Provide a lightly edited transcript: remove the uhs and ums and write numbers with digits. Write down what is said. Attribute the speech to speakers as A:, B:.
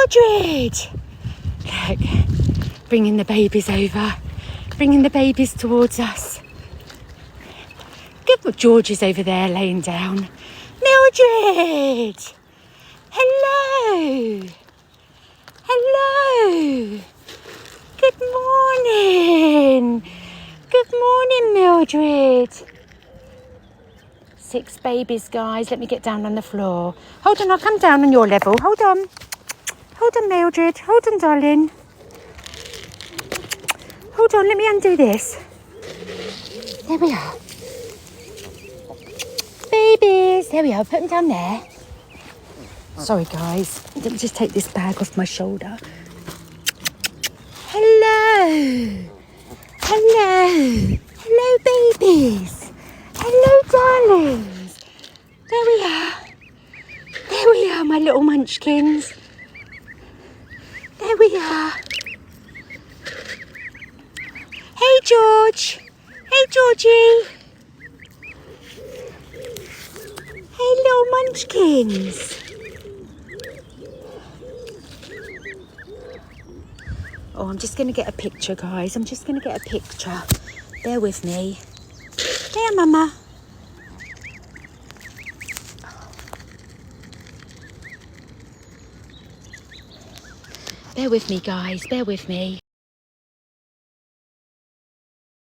A: Mildred! Look, bringing the babies over. Bringing the babies towards us. Good, George is over there laying down. Mildred! Hello! Hello! Good morning! Good morning, Mildred. 6 babies, guys. Let me get down on the floor. Hold on, I'll come down on your level. Hold on. Hold on, Mildred. Hold on, darling. Hold on, let me undo this. There we are. Babies. There we are. Put them down there. Sorry, guys. Let me just take this bag off my shoulder. Hello. Hello. Hello, babies. Hello, darlings. There we are. There we are, my little munchkins. There we are. Hey, George. Hey, Georgie. Hey, little munchkins. Oh, I'm just going to get a picture, guys. I'm just going to get a picture. Bear with me. There, Mama. Bear with me, guys. Bear with me.